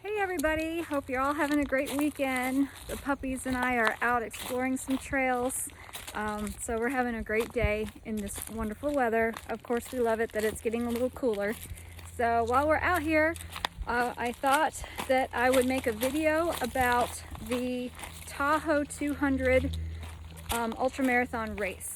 Hey everybody, hope you're all having a great weekend. The puppies and I are out exploring some trails, so we're having a great day in this wonderful weather. Of course, we love it that it's getting a little cooler. So while we're out here, I thought that I would make a video about the Tahoe 200 ultramarathon race.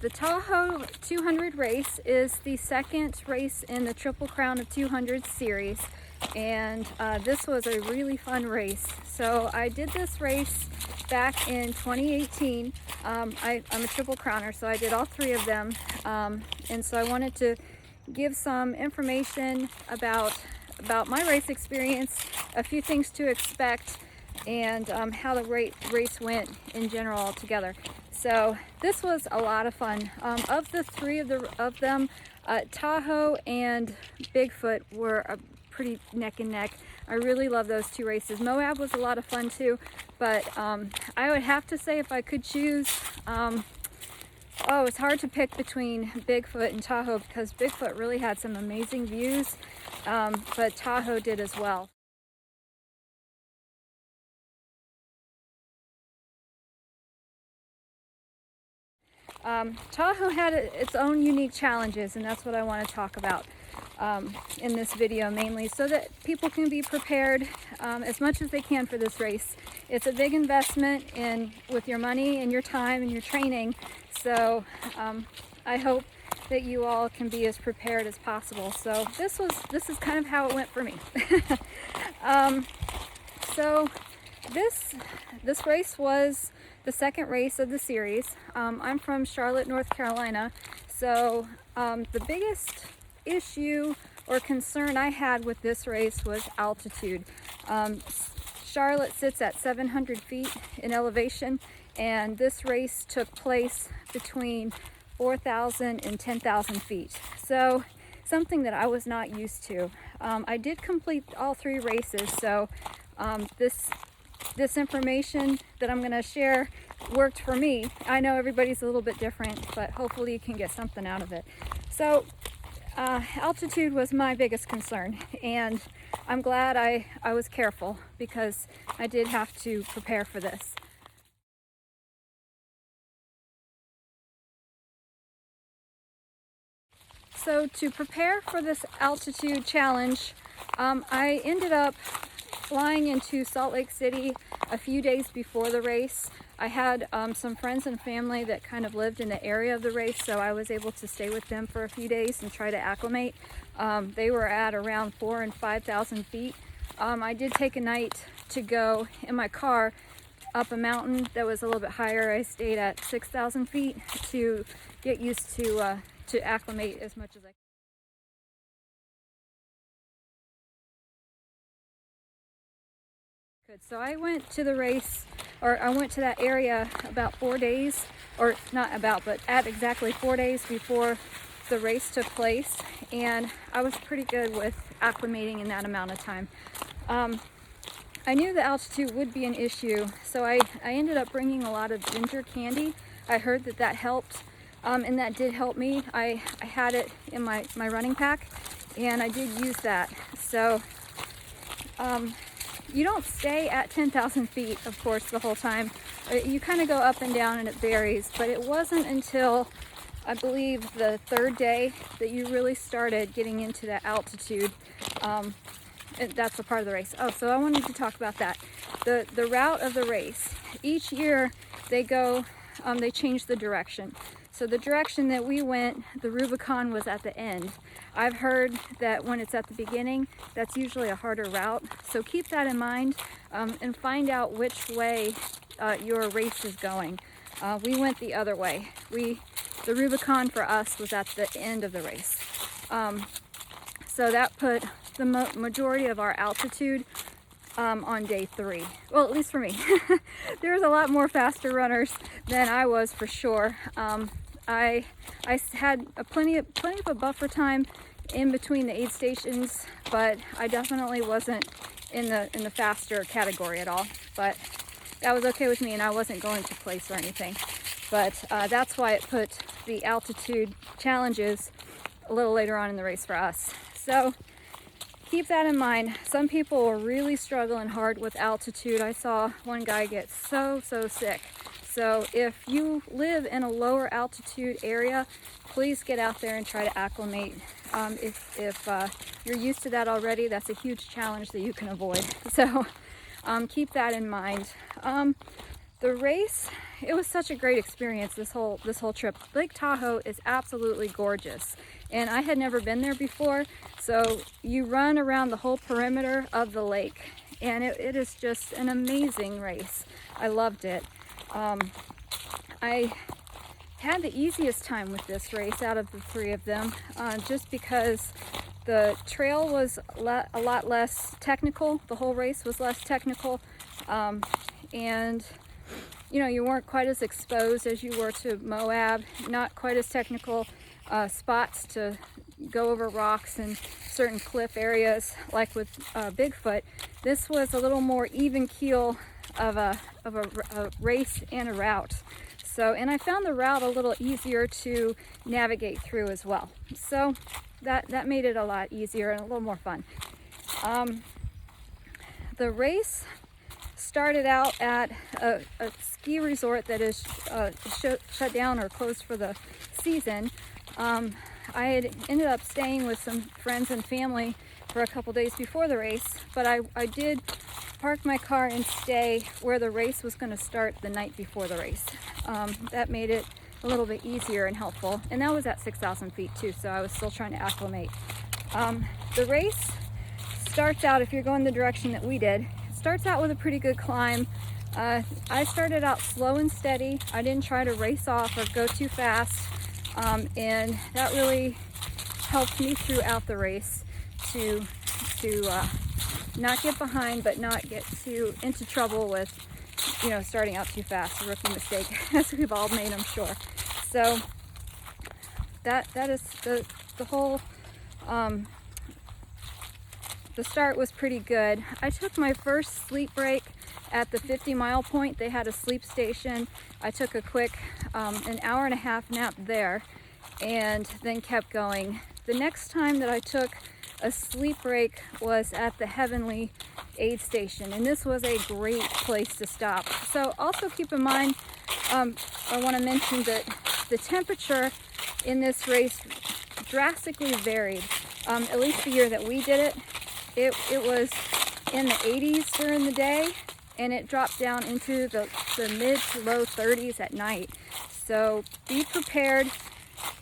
The Tahoe 200 race is the second race in the Triple Crown of 200 series, and this was a really fun race. So I did this race back in 2018. I'm a Triple Crowner, so I did all three of them, and so I wanted to give some information about my race experience, a few things to expect, and how the race went in general altogether. So this was a lot of fun. Of the three of them, Tahoe and Bigfoot were pretty neck and neck. I really love those two races. Moab was a lot of fun too, but I would have to say if I could choose, it's hard to pick between Bigfoot and Tahoe because Bigfoot really had some amazing views, but Tahoe did as well. Tahoe had its own unique challenges, and that's what I want to talk about in this video mainly, so that people can be prepared as much as they can for this race. It's a big investment with your money and your time and your training, so I hope that you all can be as prepared as possible. So this is kind of how it went for me. So this race was the second race of the series. I'm from Charlotte, North Carolina, so the biggest issue or concern I had with this race was altitude. Charlotte sits at 700 feet in elevation, and this race took place between 4,000 and 10,000 feet. So something that I was not used to. I did complete all three races, so this information that I'm going to share worked for me. I know everybody's a little bit different, but hopefully you can get something out of it. So altitude was my biggest concern, and I'm glad I was careful because I did have to prepare for this. So to prepare for this altitude challenge, I ended up flying into Salt Lake City a few days before the race. I had some friends and family that kind of lived in the area of the race, so I was able to stay with them for a few days and try to acclimate. They were at around 4,000 and 5,000 feet. I did take a night to go in my car up a mountain that was a little bit higher. I stayed at 6,000 feet to get used to acclimate as much as I could. So I went to the race, or I went to that area about 4 days, or not about, but at exactly 4 days before the race took place, and I was pretty good with acclimating in that amount of time. I knew the altitude would be an issue, so I ended up bringing a lot of ginger candy. I heard that helped, and that did help me. I had it in my running pack, and I did use that. So you don't stay at 10,000 feet, of course, the whole time. You kind of go up and down, and it varies, but it wasn't until I believe the third day that you really started getting into that altitude. And that's a part of the race. Oh, so I wanted to talk about that. The route of the race. Each year they change the direction. So the direction that we went, the Rubicon, was at the end. I've heard that when it's at the beginning, that's usually a harder route. So keep that in mind and find out which way your race is going. We went the other way. The Rubicon for us was at the end of the race. So that put the majority of our altitude on day 3. Well, at least for me. There was a lot more faster runners than I was, for sure. I had plenty of a buffer time in between the aid stations, but I definitely wasn't in the faster category at all. But that was okay with me, and I wasn't going to place or anything. But that's why it put the altitude challenges a little later on in the race for us. So keep that in mind. Some people are really struggling hard with altitude. I saw one guy get so sick. So if you live in a lower altitude area, please get out there and try to acclimate. If you're used to that already, that's a huge challenge that you can avoid. So keep that in mind. The race, it was such a great experience this whole trip. Lake Tahoe is absolutely gorgeous, and I had never been there before. So you run around the whole perimeter of the lake, and it is just an amazing race. I loved it. I had the easiest time with this race out of the three of them, just because the trail was a lot less technical. The whole race was less technical, and you know, you weren't quite as exposed as you were to Moab, not quite as technical spots to go over rocks and certain cliff areas like with Bigfoot. This was a little more even keel of a race and a route. So, and I found the route a little easier to navigate through as well. So that made it a lot easier and a little more fun. The race started out at a ski resort that is shut down or closed for the season. I had ended up staying with some friends and family for a couple days before the race, but I did park my car and stay where the race was going to start the night before the race. That made it a little bit easier and helpful, and that was at 6,000 feet too, so I was still trying to acclimate. The race starts out, if you're going the direction that we did, starts out with a pretty good climb. I started out slow and steady. I didn't try to race off or go too fast, and that really helped me throughout the race to not get behind, but not get into trouble with, you know, starting out too fast. A rookie mistake, as we've all made, I'm sure. So that is the whole. The start was pretty good. I took my first sleep break at the 50-mile point. They had a sleep station. I took a quick an hour and a half nap there, and then kept going. The next time that I took a sleep break was at the Heavenly aid station, and this was a great place to stop. So also keep in mind, I want to mention that the temperature in this race drastically varied. At least the year that we did it, it was in the 80s during the day, and it dropped down into the mid to low 30s at night. So be prepared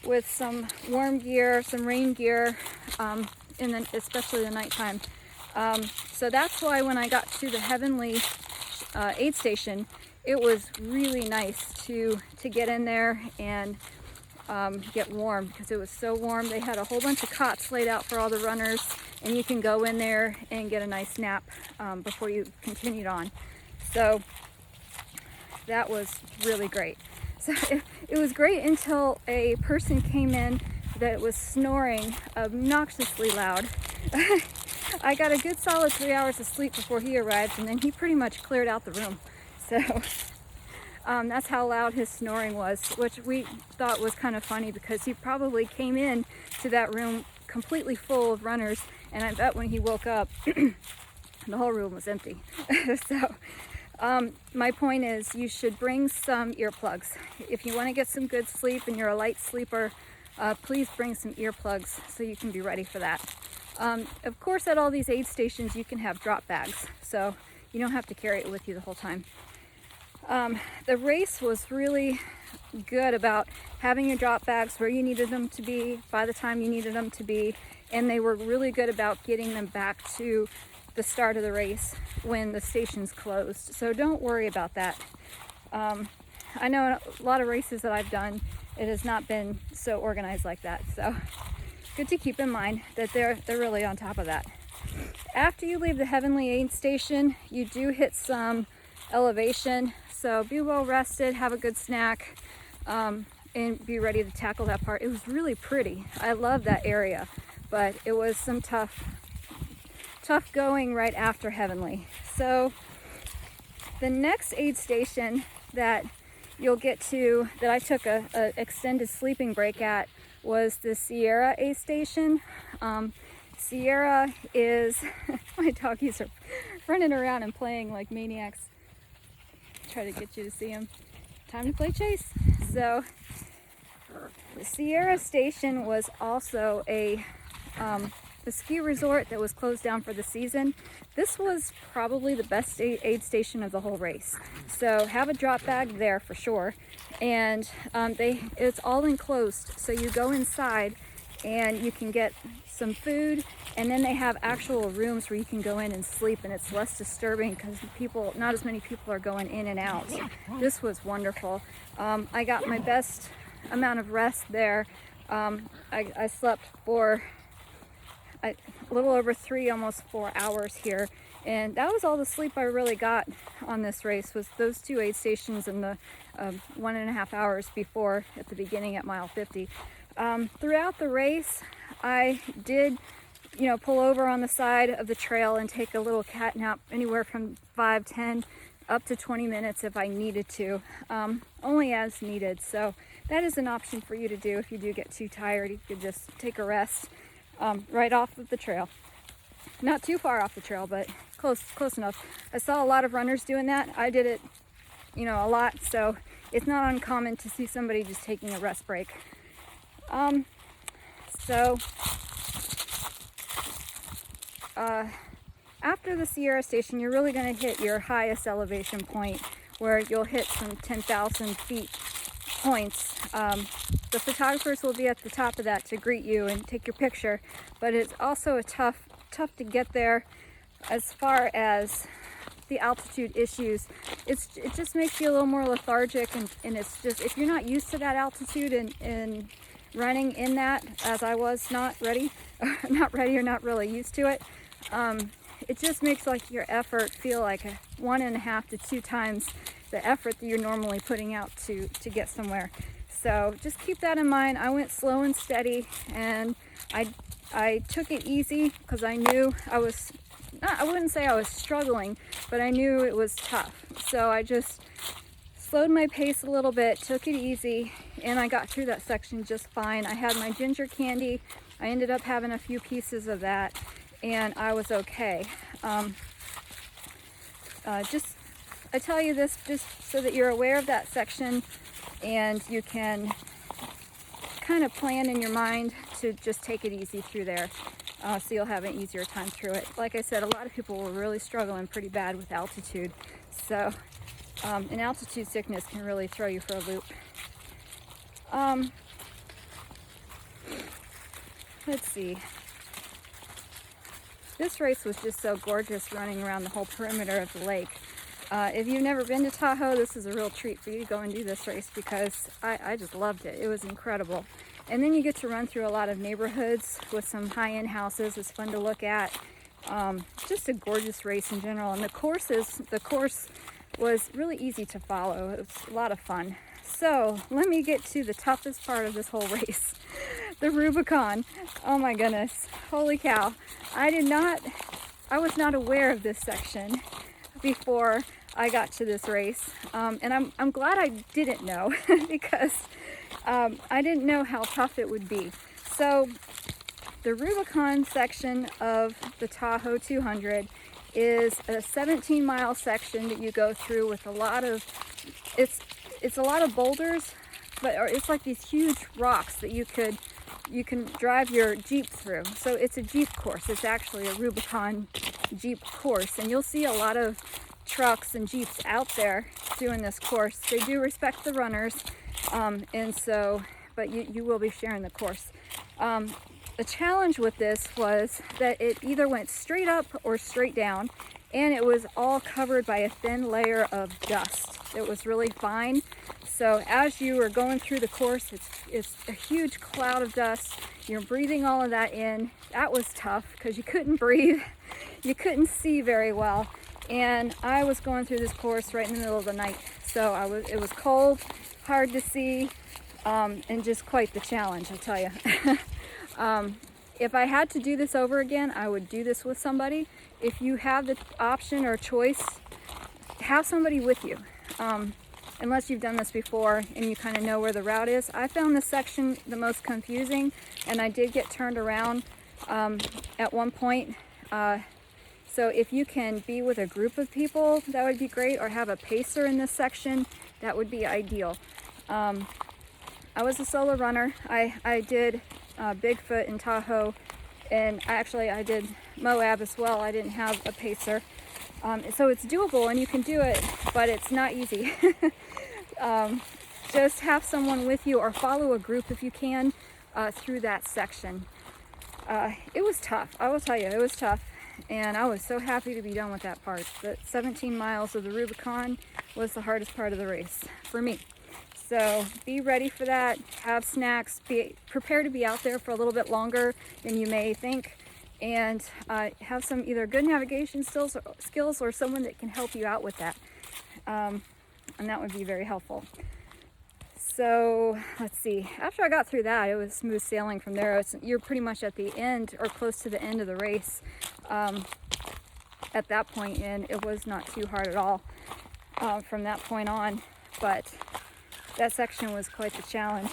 with some warm gear, some rain gear, especially the nighttime. So that's why when I got to the Heavenly aid station, it was really nice to get in there and get warm, because it was so warm. They had a whole bunch of cots laid out for all the runners, and you can go in there and get a nice nap before you continued on. So that was really great. So it was great until a person came in that was snoring obnoxiously loud. I got a good solid 3 hours of sleep before he arrived, and then he pretty much cleared out the room. So that's how loud his snoring was, which we thought was kind of funny, because he probably came in to that room completely full of runners, and I bet when he woke up, the whole room was empty. So my point is, you should bring some earplugs. If you want to get some good sleep and you're a light sleeper, please bring some earplugs so you can be ready for that. Of course, at all these aid stations, you can have drop bags, so you don't have to carry it with you the whole time. The race was really good about having your drop bags where you needed them to be by the time you needed them to be, and they were really good about getting them back to the start of the race when the station's closed. So don't worry about that. I know a lot of races that I've done, it has not been so organized like that. So good to keep in mind that they're really on top of that. After you leave the Heavenly aid station, you do hit some elevation. So be well rested, have a good snack, and be ready to tackle that part. It was really pretty. I love that area. but it was some tough going right after Heavenly. So the next aid station that you'll get to, that I took a extended sleeping break at, was the Sierra aid station. Sierra is, my doggies are running around and playing like maniacs. Try to get you to see them. Time to play chase. So the Sierra station was also a ski resort that was closed down for the season. This was probably the best aid station of the whole race. So have a drop bag there for sure. And it's all enclosed. So you go inside and you can get some food, and then they have actual rooms where you can go in and sleep, and it's less disturbing because not as many people are going in and out. This was wonderful. I got my best amount of rest there. I slept for a little over 3, almost 4 hours here, and that was all the sleep I really got on this race, was those 2 aid stations and the 1.5 hours before at the beginning at mile 50. Throughout the race, I did, pull over on the side of the trail and take a little cat nap, anywhere from 5, 10, up to 20 minutes if I needed to, only as needed. So that is an option for you to do if you do get too tired. You could just take a rest right off of the trail. Not too far off the trail, but close enough. I saw a lot of runners doing that. I did it, a lot, so it's not uncommon to see somebody just taking a rest break. After the Sierra station, you're really going to hit your highest elevation point, where you'll hit some 10,000 feet points. The photographers will be at the top of that to greet you and take your picture, but it's also tough to get there. As far as the altitude issues, it just makes you a little more lethargic, and it's just, if you're not used to that altitude and running in that, as I was not ready or not really used to it, it just makes like your effort feel like 1.5 to 2 times the effort that you're normally putting out to get somewhere. So just keep that in mind. I went slow and steady, and I took it easy because I knew I wouldn't say I was struggling, but I knew it was tough. So I just slowed my pace a little bit, took it easy, and I got through that section just fine. I had my ginger candy. I ended up having a few pieces of that, and I was okay. I tell you this just so that you're aware of that section, and you can kind of plan in your mind to just take it easy through there, so you'll have an easier time through it. Like I said, a lot of people were really struggling pretty bad with altitude, so and altitude sickness can really throw you for a loop. Let's see. This race was just so gorgeous, running around the whole perimeter of the lake. If you've never been to Tahoe, this is a real treat for you to go and do this race, because I just loved it. It was incredible. And then you get to run through a lot of neighborhoods with some high-end houses. It's fun to look at. Just a gorgeous race in general. And the course was really easy to follow. It was a lot of fun. So let me get to the toughest part of this whole race, the Rubicon. Oh my goodness, holy cow. I was not aware of this section before I got to this race. And I'm glad I didn't know, because I didn't know how tough it would be. So the Rubicon section of the Tahoe 200 is a 17-mile section that you go through with a lot of, it's a lot of boulders, but it's like these huge rocks that you can drive your Jeep through. So it's a Jeep course. It's actually a Rubicon Jeep course, and you'll see a lot of trucks and Jeeps out there doing this course. They do respect the runners, but you will be sharing the course. The challenge with this was that it either went straight up or straight down, and it was all covered by a thin layer of dust. It was really fine. So as you were going through the course, it's a huge cloud of dust. You're breathing all of that in. That was tough because you couldn't breathe. You couldn't see very well. And I was going through this course right in the middle of the night. So it was cold, hard to see, and just quite the challenge, I'll tell you. If I had to do this over again, I would do this with somebody. If you have the option or choice, have somebody with you. Unless you've done this before and you kind of know where the route is. I found this section the most confusing, and I did get turned around at one point. So if you can be with a group of people, that would be great, or have a pacer in this section, that would be ideal. I was a solo runner. I did Bigfoot in Tahoe, and I did Moab as well. I didn't have a pacer. So it's doable and you can do it, but it's not easy. Just have someone with you, or follow a group if you can through that section. It was tough, I will tell you, it was tough, and I was so happy to be done with that part. The 17 miles of the Rubicon was the hardest part of the race for me. So be ready for that, have snacks, be prepared to be out there for a little bit longer than you may think, and have some either good navigation skills or someone that can help you out with that. And that would be very helpful. So let's see, after I got through that, it was smooth sailing from there. You're pretty much at the end or close to the end of the race at that point, and it was not too hard at all from that point on, but that section was quite the challenge.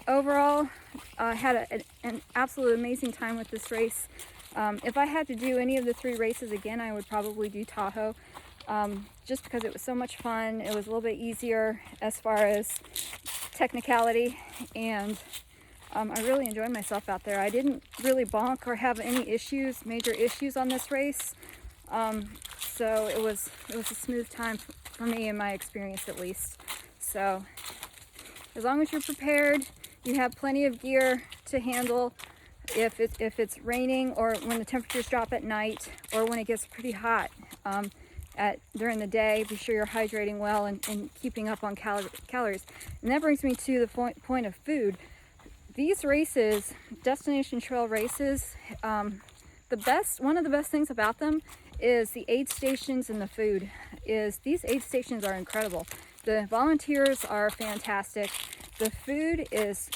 Overall, I had an absolute amazing time with this race. If I had to do any of the 3 races again, I would probably do Tahoe, just because it was so much fun. It was a little bit easier as far as technicality, and I really enjoyed myself out there. I didn't really bonk or have any major issues on this race, so it was a smooth time for me, in my experience at least. So as long as you're prepared, you have plenty of gear to handle if it's raining, or when the temperatures drop at night, or when it gets pretty hot during the day. Be sure you're hydrating well and keeping up on calories. And that brings me to the point of food. These races, destination trail races, one of the best things about them is the aid stations, and the food. These aid stations are incredible. The volunteers are fantastic. The food is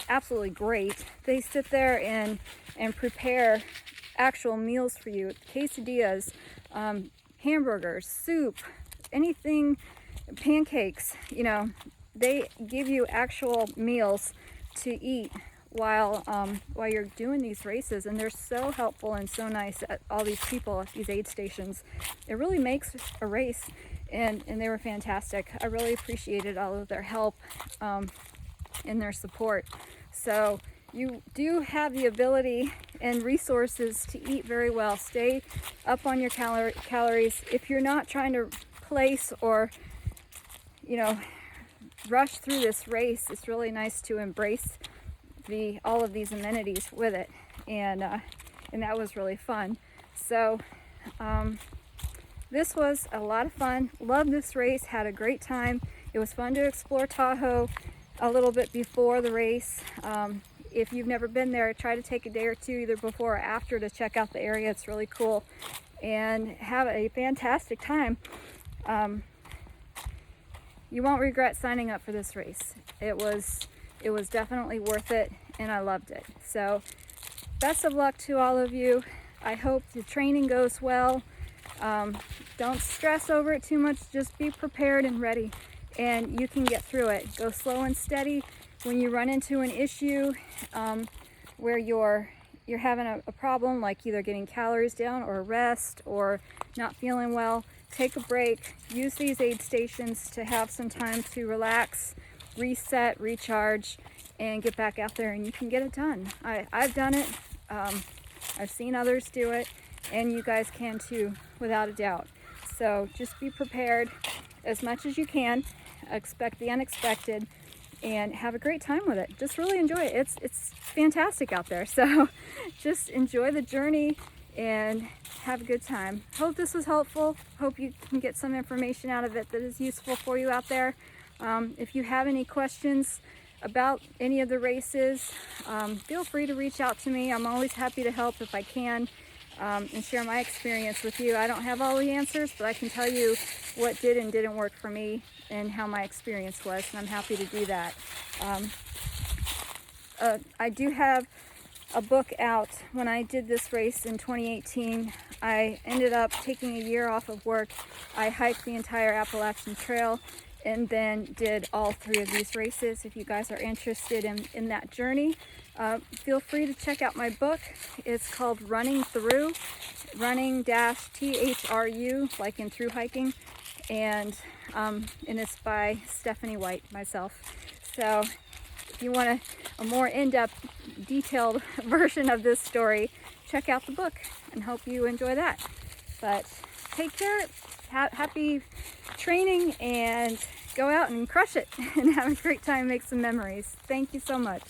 absolutely great. They sit there and prepare actual meals for you. Quesadillas, hamburgers, soup, anything, pancakes, they give you actual meals to eat while you're doing these races, and they're so helpful and so nice at all these people at these aid stations. It really makes a race, and they were fantastic. I really appreciated all of their help and their support. So you do have the ability and resources to eat very well. Stay up on your calories. If you're not trying to place or rush through this race, it's really nice to embrace all of these amenities with it, and that was really fun. So this was a lot of fun. Loved this race, had a great time. It was fun to explore Tahoe a little bit before the race. If you've never been there, try to take a day or two either before or after to check out the area. It's really cool, and have a fantastic time. You won't regret signing up for this race. It was definitely worth it, and I loved it. So best of luck to all of you. I hope the training goes well. Don't stress over it too much. Just be prepared and ready, and you can get through it. Go slow and steady. When you run into an issue where you're having a problem, like either getting calories down or rest or not feeling well, take a break. Use these aid stations to have some time to relax, reset, recharge, and get back out there, and you can get it done. I've done it. I've seen others do it, and you guys can too, without a doubt. So just be prepared as much as you can. Expect the unexpected, and have a great time with it. Just really enjoy it. It's fantastic out there. So just enjoy the journey and have a good time. Hope this was helpful. Hope you can get some information out of it that is useful for you out there. If you have any questions about any of the races, feel free to reach out to me. I'm always happy to help if I can, and share my experience with you. I don't have all the answers, but I can tell you what did and didn't work for me and how my experience was, and I'm happy to do that. I do have a book out. When I did this race in 2018, I ended up taking a year off of work. I hiked the entire Appalachian Trail and then did all 3 of these races. If you guys are interested in that journey, feel free to check out my book. It's called Running-Thru, running-thru, like in through hiking, and it's by Stephanie White, myself. So if you want a more in-depth, detailed version of this story, check out the book, and hope you enjoy that. But take care, happy training, and go out and crush it and have a great time, make some memories. Thank you so much.